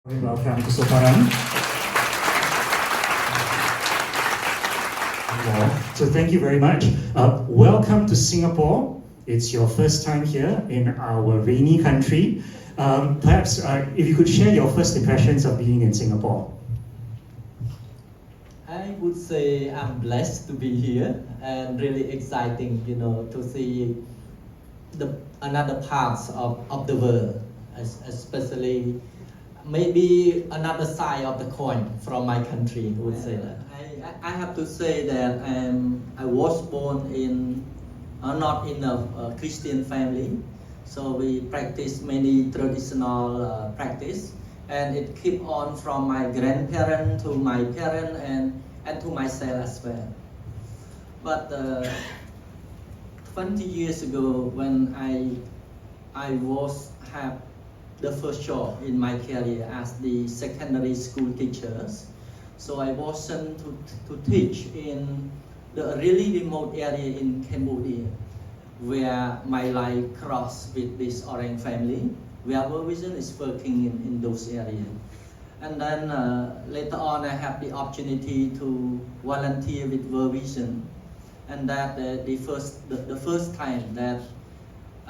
Welcome to Soparan. So thank you very much. Welcome to Singapore. It's your first time here in our rainy country. Perhaps if you could share your first impressions of being in Singapore. I would say I'm blessed to be here and really exciting, to see another parts of the world, especially maybe another side of the coin from my country. I would say that. I have to say that I was born in not in a Christian family, so we practice many traditional practice, and it keep on from my grandparent to my parent and to myself as well. But 20 years ago, when I was have the first job in my career as the secondary school teachers, so I was sent to teach in the really remote area in Cambodia, where my life crossed with this Orang family, where World Vision is working in those areas. And then later on, I have the opportunity to volunteer with World Vision, and that the first time that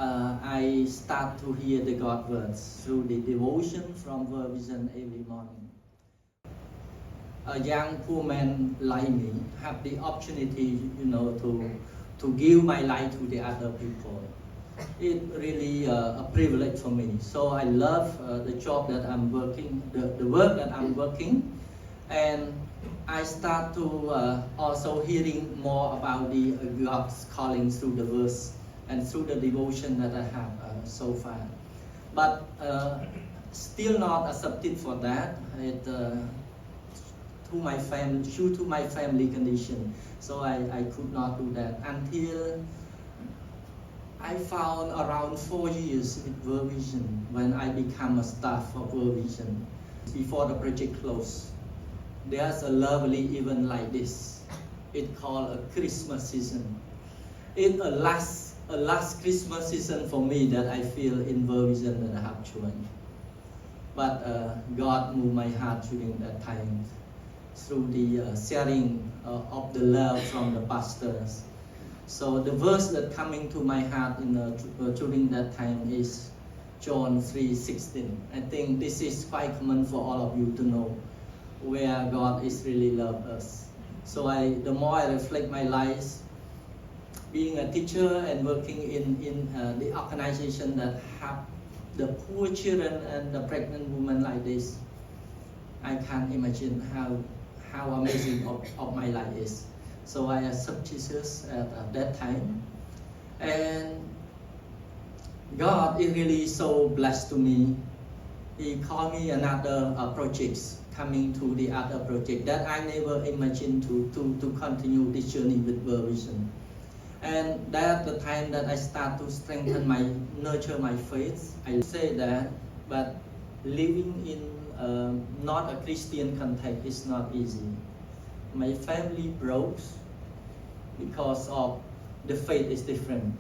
I start to hear the God words through the devotion from World Vision every morning. A young poor man like me have the opportunity, to give my life to the other people. It's really a privilege for me. So I love the job that I'm working, the work that I'm working, and I start to also hearing more about the God's calling through the verse and through the devotion that I have so far. But still not accepted for that. Due to my family condition, so I could not do that until I found around 4 years with World Vision when I become a staff of World Vision. Before the project closed, there's a lovely event like this. It's called a Christmas season. It's a last Christmas season for me that I feel in World Vision that I have joined. But God moved my heart during that time through the sharing of the love from the pastors. So the verse that coming to my heart during that time is John 3:16. I think this is quite common for all of you to know, where God is really love us. So the more I reflect my life, being a teacher and working in the organization that have the poor children and the pregnant women like this, I can't imagine how amazing of my life is. So I accept Jesus at that time, and God is really so blessed to me. He called me another projects, coming to the other project that I never imagined to continue this journey with World Vision. And that's the time that I start to nurture my faith. I say that, but living in not a Christian context is not easy. My family broke because of the faith is different.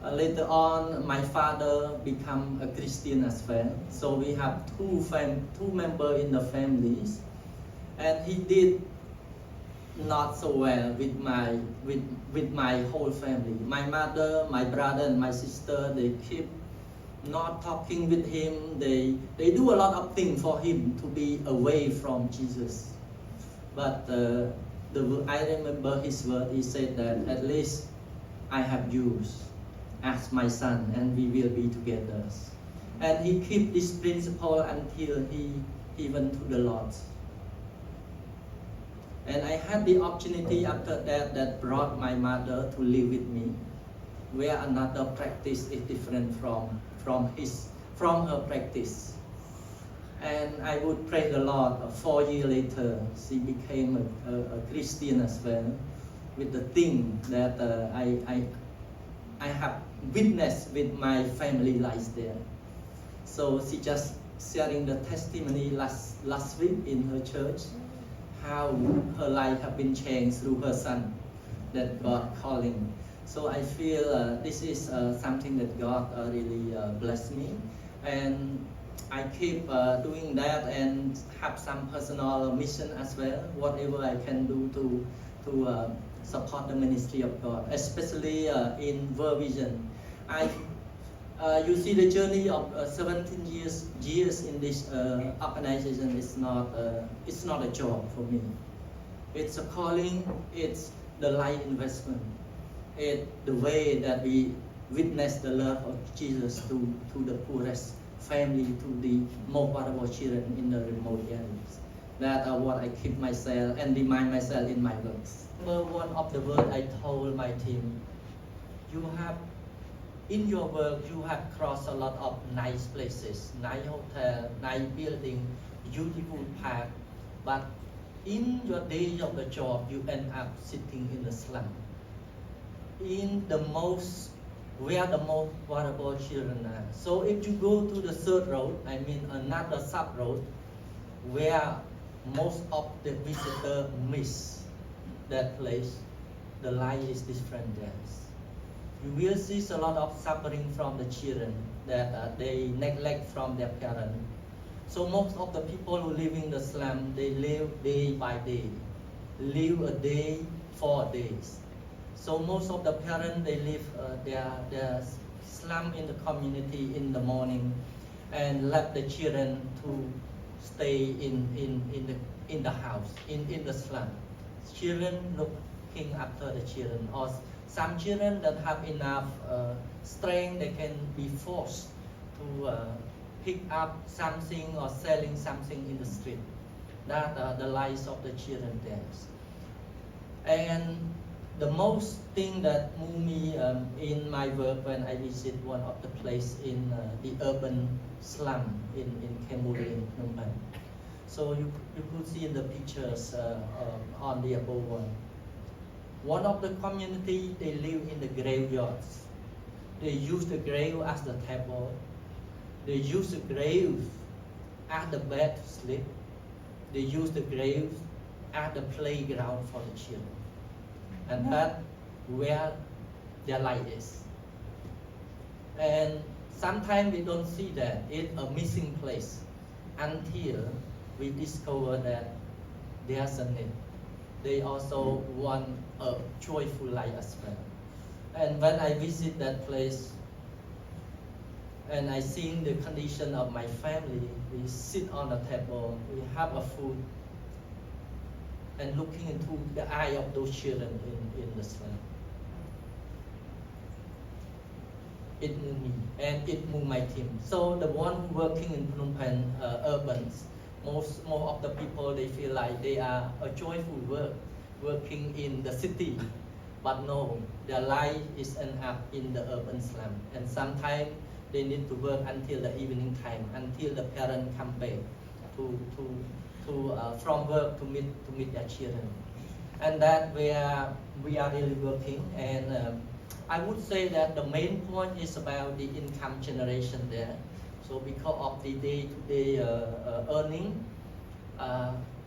Later on, my father become a Christian as well. So we have two members in the families, and he did not so well with my whole family. My mother, my brother, and my sister, they keep not talking with him. They do a lot of things for him to be away from Jesus. But I remember his word. He said that at least I have you as my son, and we will be together. And he kept this principle until he went to the Lord. And I had the opportunity after that brought my mother to live with me, where another practice is different from her practice. And I would pray the Lord. 4 years later, she became a Christian as well, with the thing that I have witnessed with my family life there. So she just sharing the testimony last week in her church, how her life have been changed through her son that God calling. So I feel this is something that God really blessed me. And I keep doing that and have some personal mission as well. Whatever I can do to support the ministry of God, especially in World Vision. You see the journey of 17 years in this organization is it's not a job for me. It's a calling. It's the life investment. It's the way that we witness the love of Jesus to the poorest family, to the most vulnerable children in the remote areas. That are what I keep myself and remind myself in my works. One of the words I told my team, you have, in your work, you have crossed a lot of nice places, nice hotel, nice building, beautiful park, but in your day of the job, you end up sitting in the slum. In the most, where the most vulnerable children are. So if you go to the third road, I mean another sub road, where most of the visitors miss that place, the life is different there. You will see a lot of suffering from the children that they neglect from their parents. So most of the people who live in the slum, they live day by day, live a day, 4 days. So most of the parents, they leave their slum in the community in the morning and let the children to stay in the house, in the slum. Children looking after the children, or some children that have enough strength, they can be forced to pick up something or selling something in the street. That are the lives of the children there. And the most thing that moved me in my work when I visit one of the place in the urban slum in Cambodia, in Phnom Penh. So you could see in the pictures on the above one. One of the community, they live in the graveyards. They use the grave as the table. They use the grave as the bed to sleep. They use the grave as the playground for the children. And that's where their life is. And sometimes we don't see that. It's a missing place until we discover that there's a need. They also want a joyful life as well. And when I visit that place, and I see the condition of my family, we sit on the table, we have a food, and looking into the eye of those children in the slum. It moved me, and it moved my team. So the one working in Phnom Penh urban, most of the people, they feel like they are a joyful working in the city, but no, their life is end up in the urban slum, and sometimes they need to work until the evening time, until the parents come back from work to meet their children. And that where we are really working. And I would say that the main point is about the income generation there. So because of the day-to-day earning,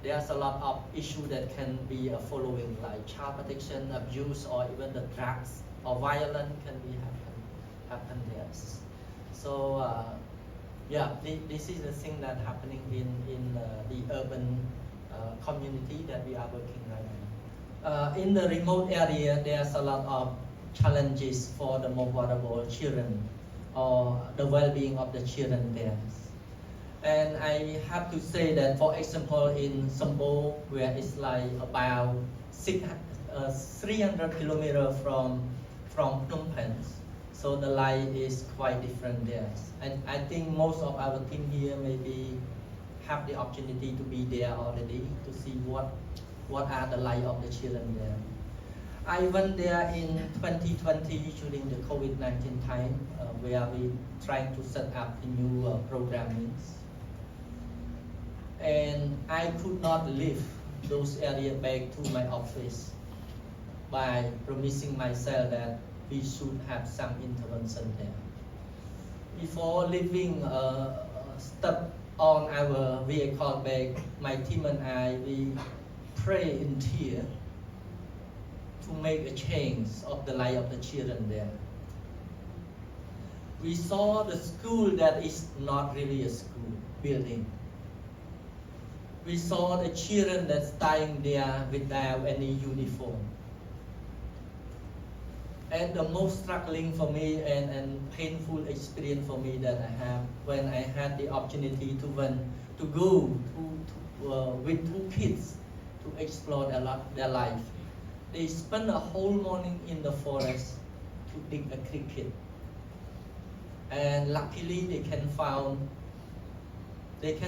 there's a lot of issues that can be following, like child protection, abuse, or even the drugs or violence can be happen there. So yeah, this is the thing that happening in the urban community that we are working right now. In the remote area, there's a lot of challenges for the more vulnerable children, or the well-being of the children there. And I have to say that, for example, in Sambo, where it's like about 300 kilometers from Phnom Penh, so the life is quite different there. And I think most of our team here maybe have the opportunity to be there already to see what are the life of the children there. I went there in 2020 during the COVID-19 time, where we trying to set up a new programming. And I could not leave those areas back to my office by promising myself that we should have some intervention there. Before leaving, step on our vehicle back, my team and I, we pray in tears to make a change of the life of the children there. we saw the school that is not really a school building. We saw the children that staying there without any uniform. And the most struggling for me and painful experience for me that I have when I had the opportunity to go with two kids to explore their life. They spend a whole morning in the forest to dig a cricket. And luckily they can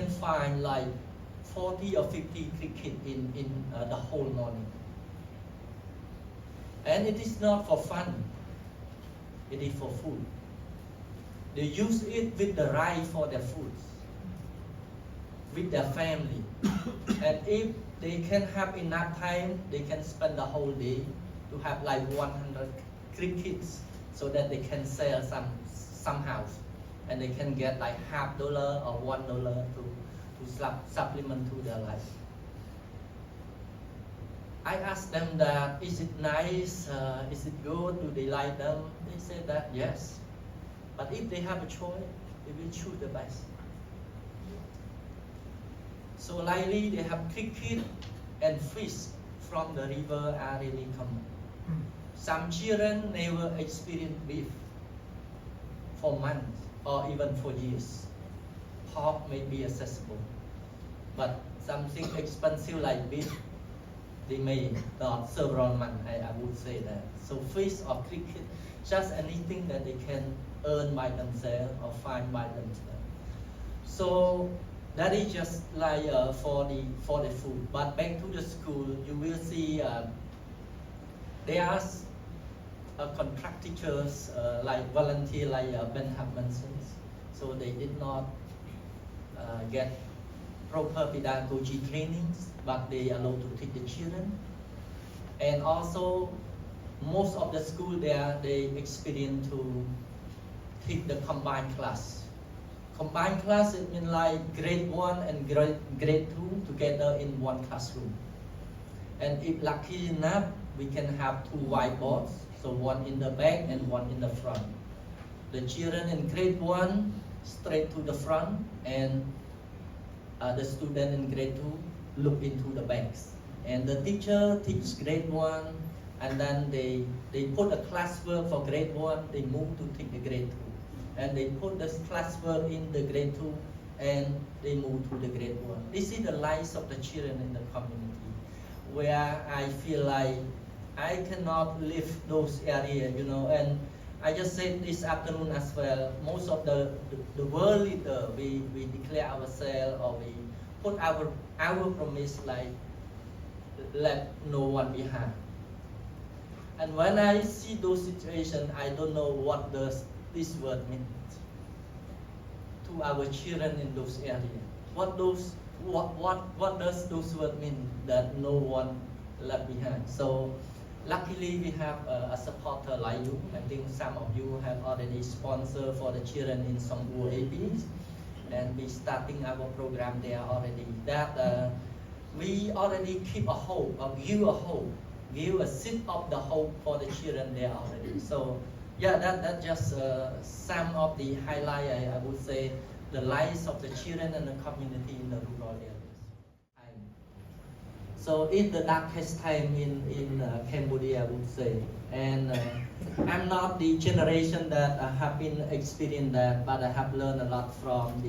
find like 40 or 50 cricket in the whole morning. And it is not for fun, it is for food. They use it with the rice for their food, with their family. And if they can have enough time, they can spend the whole day to have like 100 crickets so that they can sell somehow. And they can get like $50 or $1 to supplement to their life. I asked them that, is it nice, is it good, do they like them? They said that yes, but if they have a choice, they will choose the best. So likely they have cricket and fish from the river are really common. Some children never experience beef for months or even for years. Pork may be accessible, but something expensive like beef, they may not several months, I would say that. So fish or cricket, just anything that they can earn by themselves or find by themselves. So that is just like for the food. But back to the school, you will see there are contractors like volunteer like Ben have mentioned. So they did not get proper pedagogy trainings, but they are allowed to teach the children. And also, most of the school there, they experience to teach the combined class. Combined class, it means like grade 1 and grade 2 together in one classroom. And if lucky enough, we can have 2 whiteboards, so one in the back and one in the front. The children in grade 1 straight to the front, and the student in grade 2 look into the backs. And the teacher teaches grade 1, and then they put a classwork for grade 1, they move to take the grade 2. And they put the classwork in the grade 2, and they move to the grade 1. This is the lives of the children in the community, where I feel like I cannot live those areas, you know. And I just said this afternoon as well, most of the world leader, we declare ourselves, or we put our promise like, let no one behind. And when I see those situations, I don't know what does this word mean to our children in those areas. What does those words mean, that no one left behind? So luckily we have a supporter like you. I think some of you have already sponsored for the children in some UAPs, and we starting our program there already. That we already keep a hope, or give a seed of the hope for the children there already. So yeah, that just some of the highlight, I would say, the lives of the children and the community in the rural areas. So it's the darkest time in Cambodia, I would say. And I'm not the generation that have been experiencing that, but I have learned a lot from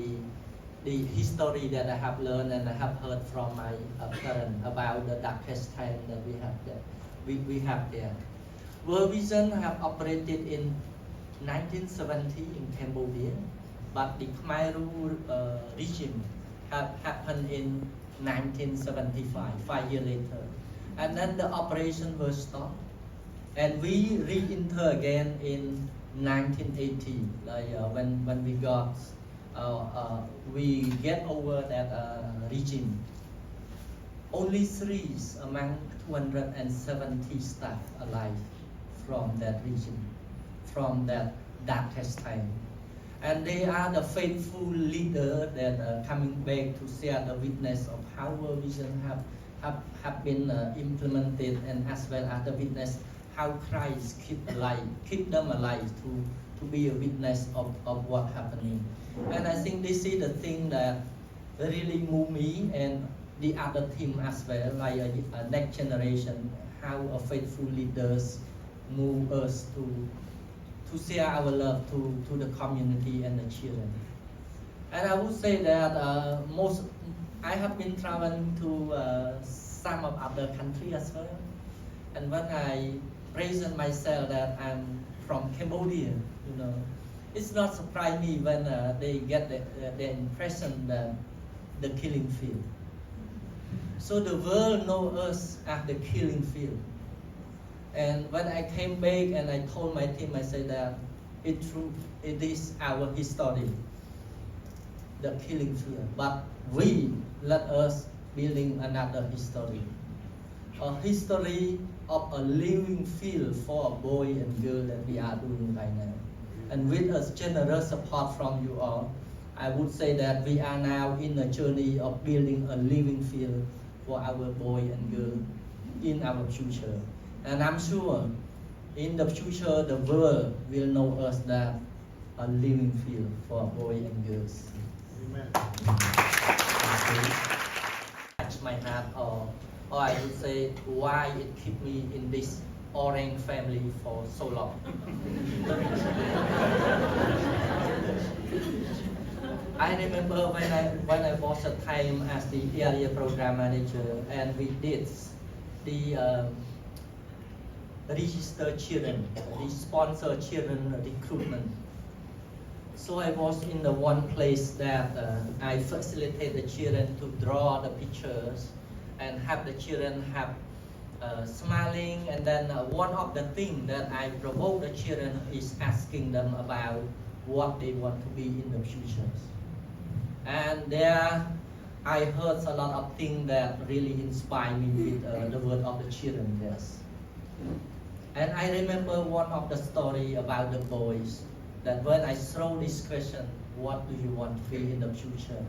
the history that I have learned, and I have heard from my parents about the darkest time that we have there. We have there. World Vision have operated in 1970 in Cambodia, but the Khmer Rule regime have happened in 1975, 5 years later. And then the operation was stopped. And we re-enter again in 1980, like when we got, we get over that regime. Only 3 among 270 staff alive from that region, from that darkest time. And they are the faithful leader that coming back to share the witness of how World Vision have been implemented, and as well as the witness how Christ keep them alive to be a witness of what happening. And I think this is the thing that really move me and the other team as well, like a next generation, how a faithful leaders move us to share our love to the community and the children. And I would say that I have been traveling to some of other countries as well. And when I present myself that I'm from Cambodia, it's not surprise me when they get the impression that the killing field. So the world knows us as the killing field. And when I came back and I told my team, I said that it is our history, the killing field. But we let us building another history, a history of a living field for a boy and girl that we are doing right now. And with a generous support from you all, I would say that we are now in a journey of building a living field for our boy and girl in our future. And I'm sure in the future the world will know us that a living field for boy and girls. Amen. Touch my heart, or I would say why it keep me in this orange family for so long. I remember when I was a time as the area program manager, and we did the register children, the sponsor children recruitment. So I was in the one place that I facilitate the children to draw the pictures and have the children have smiling, and then one of the things that I provoke the children is asking them about what they want to be in the future. And there I heard a lot of things that really inspired me with the word of the children, yes. And I remember one of the story about the boys, that when I throw this question, what do you want to be in the future?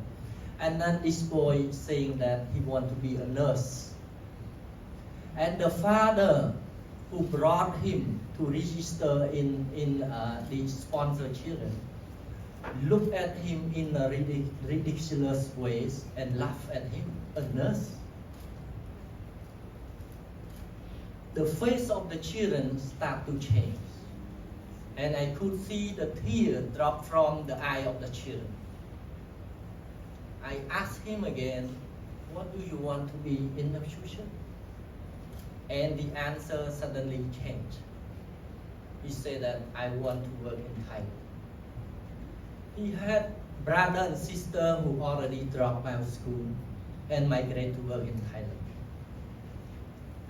And then this boy saying that he want to be a nurse. And the father who brought him to register in the sponsored children looked at him in a ridiculous ways and laughed at him, a nurse. The face of the children start to change, and I could see the tear drop from the eye of the children. I asked him again, what do you want to be in the future? And the answer suddenly changed. He said that I want to work in Thailand. He had brother and sister who already dropped out of school and migrated to work in Thailand.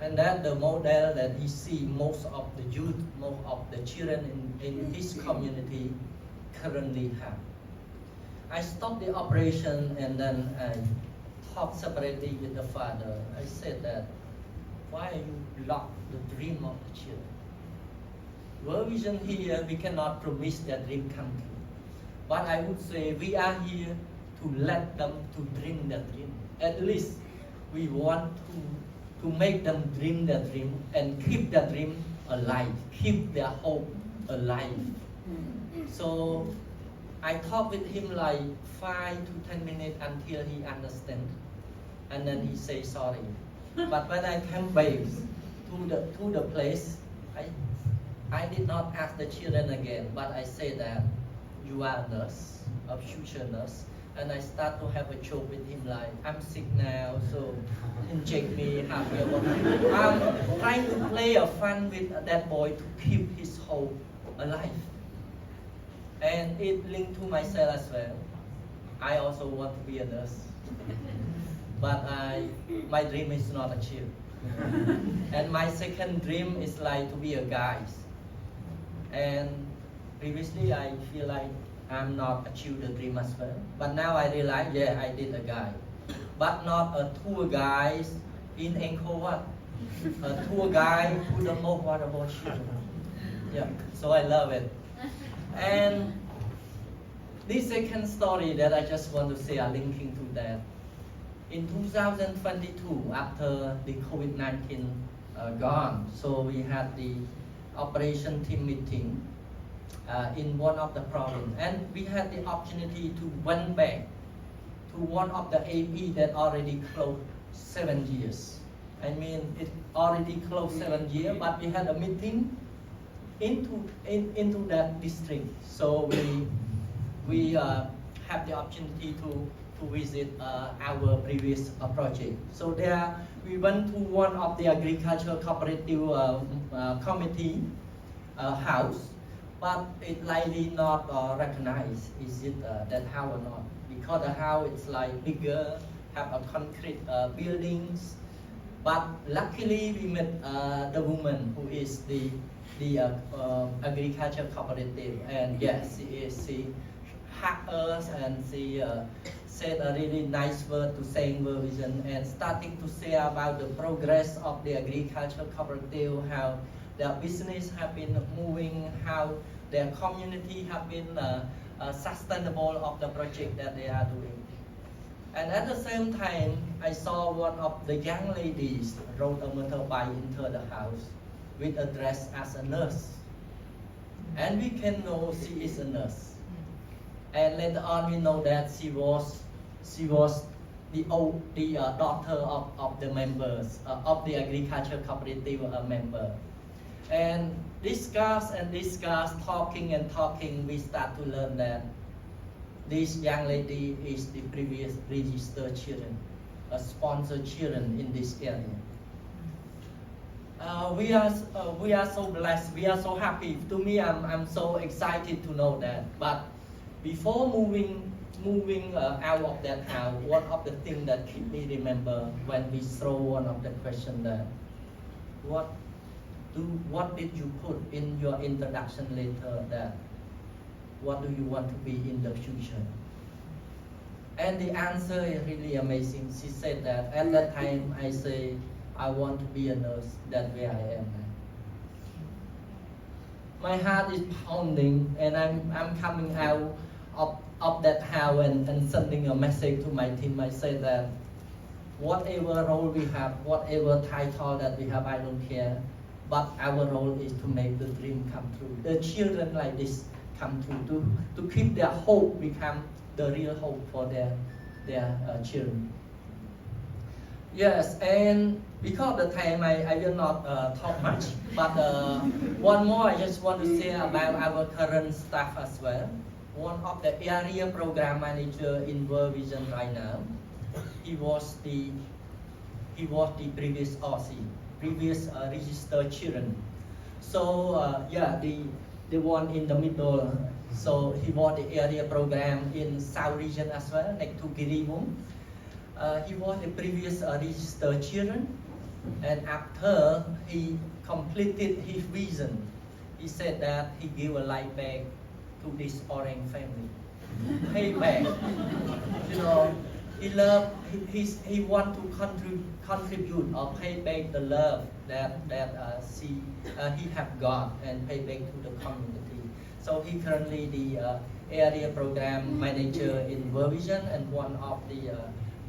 And that's the model that he see most of the youth, most of the children in his community currently have. I stopped the operation and then I talked separately with the father. I said that, why you block the dream of the children? World Vision here, we cannot promise that dream come true. But I would say we are here to let them to dream their dream. At least we want to make them dream their dream and keep their dream alive, keep their hope alive. So I talked with him like 5 to 10 minutes until he understands, and then he say sorry. But when I came back to the place, I did not ask the children again, but I said that you are a nurse, a future nurse. And I start to have a joke with him like, I'm sick now, so inject me half your body. I'm trying to play a fun with that boy to keep his hope alive. And it linked to myself as well. I also want to be a nurse. But my dream is not achieved. And my second dream is like to be a guide. And previously I feel like I'm not achieved the dream as well. But now I realize, yeah, I did a guide. But not a tour guide in Angkor Wat. A tour guide to the most vulnerable children. Yeah, so I love it. And this second story that I just want to say are linking to that. In 2022, after the COVID-19 gone, so we had the operation team meeting. in one of the province, and we had the opportunity to went back to one of the AP that already closed 7 years. I mean, it already closed 7 years, but we had a meeting into that district. So we have the opportunity to visit our previous project. So there we went to one of the agricultural cooperative committee house, but it likely not recognized is it that house or not, because the house is like bigger, have a concrete buildings. But luckily we met the woman who is the agriculture cooperative, and yes, she hugged us and she said a really nice word to saying World Vision and starting to say about the progress of the agriculture cooperative, how their business have been moving, how their community have been sustainable of the project that they are doing. And at the same time, I saw one of the young ladies rode a motorbike into the house with a dress as a nurse. And we can know she is a nurse. And later on we know that she was the daughter of the members, of the agriculture cooperative member. And discuss, talking and talking, we start to learn that this young lady is the previous registered children, a sponsored children in this area. We are so blessed. We are so happy. To me, I'm so excited to know that. But before moving out of that house, one of the things that keep me remember when we throw one of the question that what did you put in your introduction letter that what do you want to be in the future? And the answer is really amazing. She said that at that time I say I want to be a nurse. That's where I am now. My heart is pounding, and I'm coming out of that house and sending a message to my team. I say that whatever role we have, whatever title that we have, I don't care. But our role is to make the dream come true. The children like this come true, to keep their hope become the real hope for their children. Yes, and because of the time, I will not talk much. But one more, I just want to say about our current staff as well. One of the area program manager in World Vision right now, he was the previous OC, previous registered children. So yeah, the one in the middle. So he was the area program in South region as well, next to Giribum. He was the previous registered children, and after he completed his vision, he said that he gave a life back to this Orang family. Pay back, you know. He loved. He want to contribute or pay back the love that he have got and pay back to the community. So he currently the area program manager in World Vision and one of the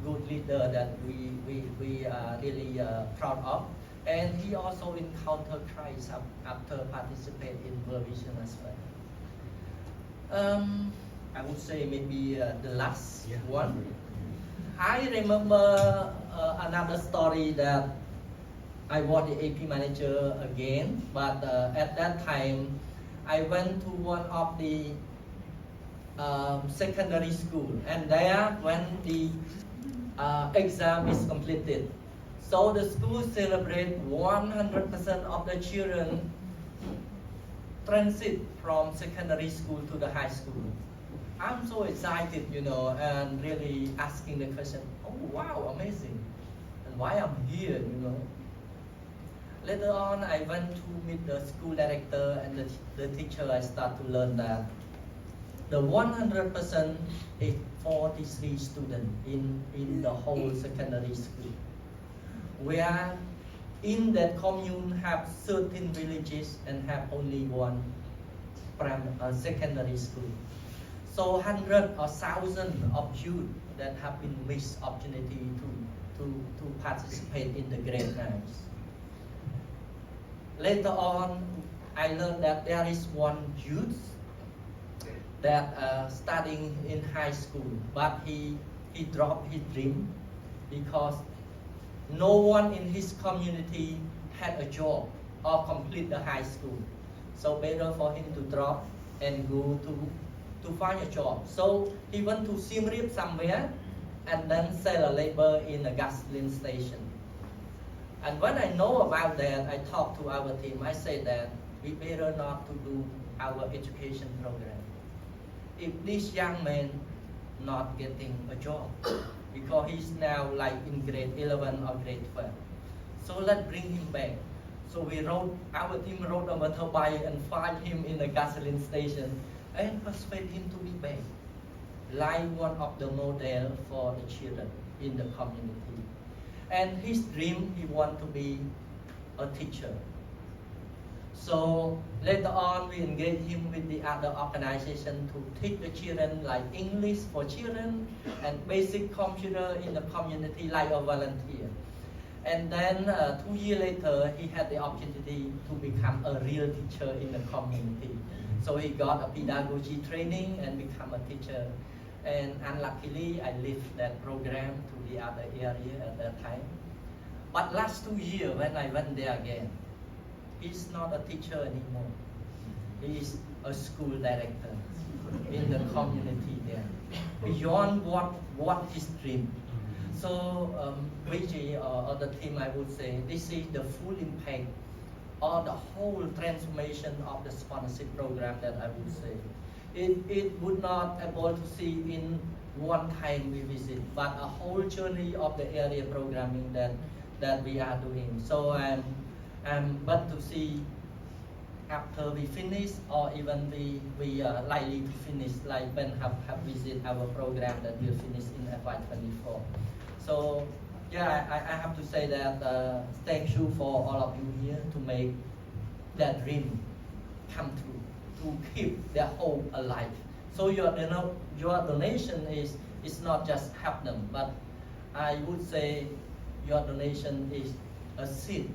good leader that we are really proud of. And he also encountered Christ after participate in World Vision as well. I would say maybe the last one. I remember another story that I was the AP manager again, but at that time I went to one of the secondary school, and there when the exam is completed, so the school celebrate 100% of the children transit from secondary school to the high school. I'm so excited, you know, and really asking the question, oh wow, amazing, and why I'm here, you know. Later on, I went to meet the school director and the teacher. I start to learn that the 100% is 43 students in the whole secondary school, where in that commune have 13 villages and have only one secondary school. So hundreds or thousands of youth that have been missed opportunity to participate in the grade 9s. Later on, I learned that there is one youth that studying in high school, but he dropped his dream because no one in his community had a job or complete the high school. So better for him to drop and go to find a job. So he went to Siem Reap somewhere and then sell a labor in a gasoline station. And when I know about that, I talked to our team. I said that we better not to do our education program. If this young man not getting a job, because he's now like in grade 11 or grade 12. So let's bring him back. So our team wrote a motorbike and find him in a gasoline station and persuade him to be back, like one of the model for the children in the community. And his dream, he want to be a teacher. So later on, we engage him with the other organization to teach the children like English for children and basic computer in the community like a volunteer. And then 2 years later, he had the opportunity to become a real teacher in the community. So he got a pedagogy training and become a teacher. And unluckily, I left that program to the other area at that time. But last 2 years, when I went there again, he's not a teacher anymore. He is a school director in the community there, beyond what his dream. So VG or the team, I would say, this is the full impact or the whole transformation of the sponsorship program that I would say. It would not able to see in one time we visit, but a whole journey of the area programming that we are doing. So but to see after we finish or even we are likely to finish, like when have visit our program that will finish in FY24. So yeah, I have to say that thank you for all of you here to make that dream come true, to keep their hope alive. So your donation is not just help them, but I would say your donation is a seed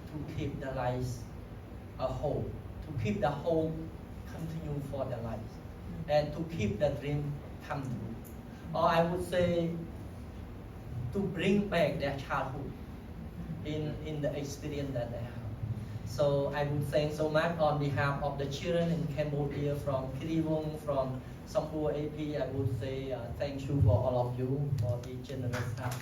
to keep the lives a hope, to keep the hope continue for their lives, and to keep the dream come true. Or I would say to bring back their childhood in the experience that they have. So I would thank so much on behalf of the children in Cambodia, from Kiriwong, from Sampur AP. I would say thank you for all of you for the generous help.